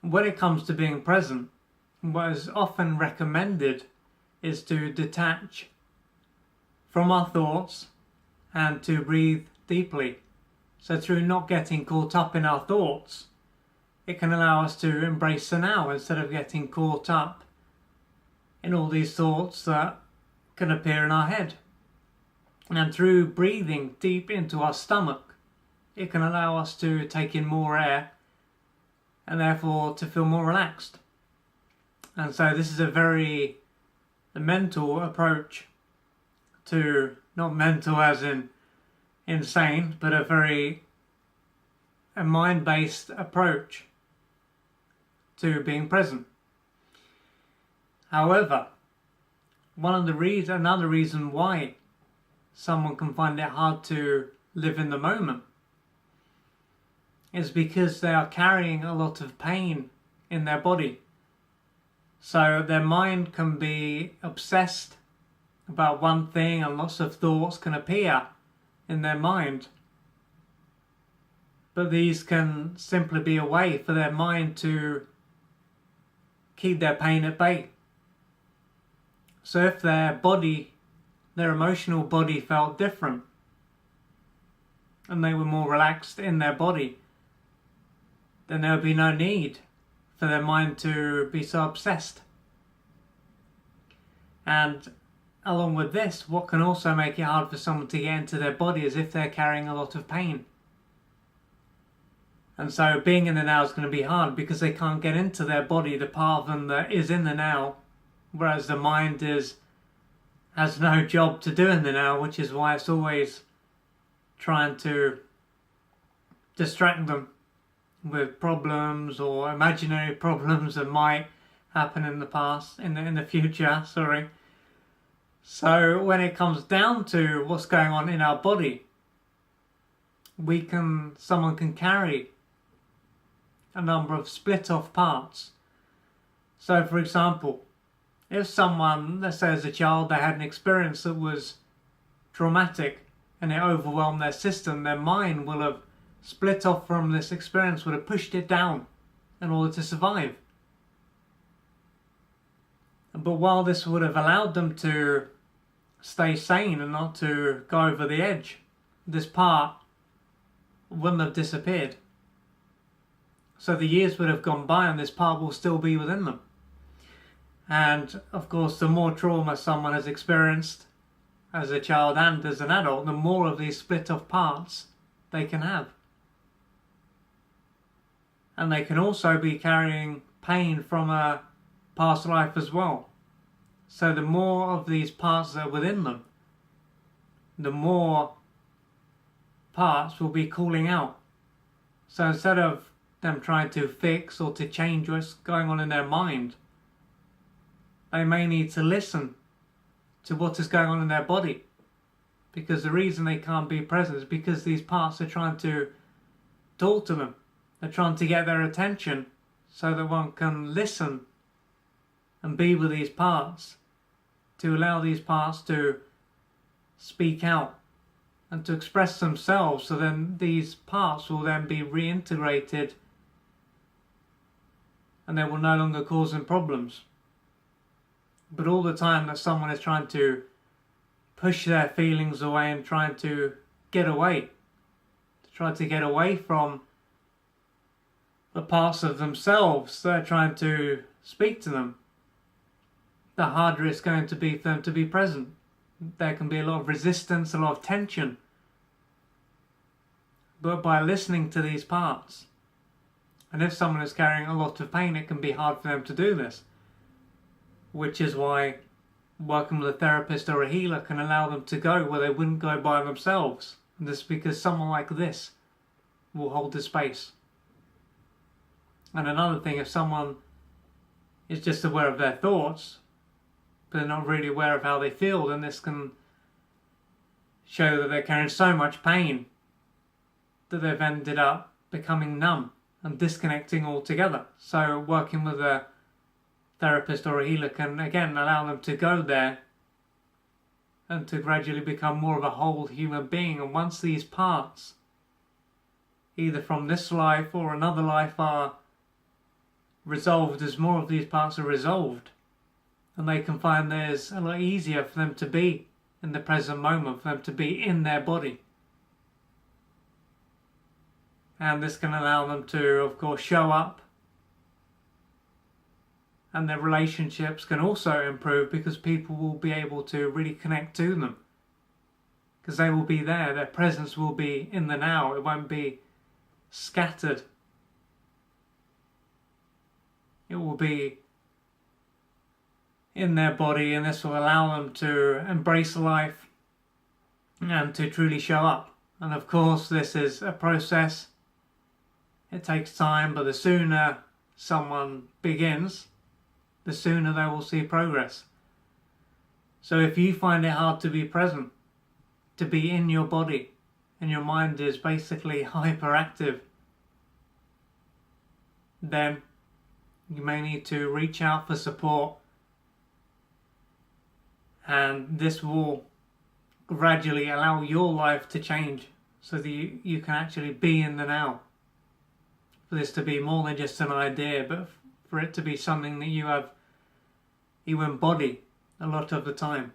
when it comes to being present, what is often recommended is to detach from our thoughts and to breathe deeply. So through not getting caught up in our thoughts, it can allow us to embrace the now instead of getting caught up in all these thoughts that can appear in our head. And through breathing deep into our stomach, it can allow us to take in more air and therefore to feel more relaxed. And so this is a very mental approach to, not mental as in insane, but a mind-based approach to being present. However, another reason why someone can find it hard to live in the moment is because they are carrying a lot of pain in their body. So their mind can be obsessed about one thing and lots of thoughts can appear in their mind. But these can simply be a way for their mind to keep their pain at bay. So if their emotional body felt different and they were more relaxed in their body, then there would be no need for their mind to be so obsessed. And along with this, what can also make it hard for someone to get into their body is if they're carrying a lot of pain. And so being in the now is going to be hard because they can't get into their body, the part of them that is in the now, whereas the mind has no job to do in the now, which is why it's always trying to distract them with problems or imaginary problems that might happen in the past, in the future, sorry. So when it comes down to what's going on in our body, someone can carry a number of split off parts. So for example, if someone, let's say as a child, they had an experience that was traumatic and it overwhelmed their system, their mind will have split off from this experience, would have pushed it down in order to survive. But while this would have allowed them to stay sane and not to go over the edge, this part wouldn't have disappeared. So the years would have gone by and this part will still be within them. And of course, the more trauma someone has experienced as a child and as an adult, the more of these split off parts they can have. And they can also be carrying pain from a past life as well. So the more of these parts that are within them, the more parts will be calling out. So instead of them trying to fix or to change what's going on in their mind, they may need to listen to what is going on in their body. Because the reason they can't be present is because these parts are trying to talk to them. They're trying to get their attention so that one can listen and be with these parts, to allow these parts to speak out and to express themselves, so then these parts will then be reintegrated and they will no longer cause them problems. But all the time that someone is trying to push their feelings away and trying to get away, from the parts of themselves that are trying to speak to them, the harder it's going to be for them to be present. There can be a lot of resistance, a lot of tension. But by listening to these parts, and if someone is carrying a lot of pain, it can be hard for them to do this. Which is why working with a therapist or a healer can allow them to go where they wouldn't go by themselves. And this is because someone like this will hold the space. And another thing, if someone is just aware of their thoughts, but they're not really aware of how they feel, then this can show that they're carrying so much pain that they've ended up becoming numb and disconnecting altogether. So working with a therapist or a healer can again allow them to go there and to gradually become more of a whole human being. And once these parts, either from this life or another life, are resolved, as more of these parts are resolved, and they can find there's a lot easier for them to be in the present moment, for them to be in their body. And this can allow them to, of course, show up, and their relationships can also improve because people will be able to really connect to them, because they will be there, their presence will be in the now, it won't be scattered. It will be in their body, and this will allow them to embrace life and to truly show up. And of course, this is a process. It takes time, but the sooner someone begins, the sooner they will see progress. So if you find it hard to be present, to be in your body, and your mind is basically hyperactive, then you may need to reach out for support, and this will gradually allow your life to change so that you can actually be in the now. For this to be more than just an idea, but for it to be something that you embody a lot of the time.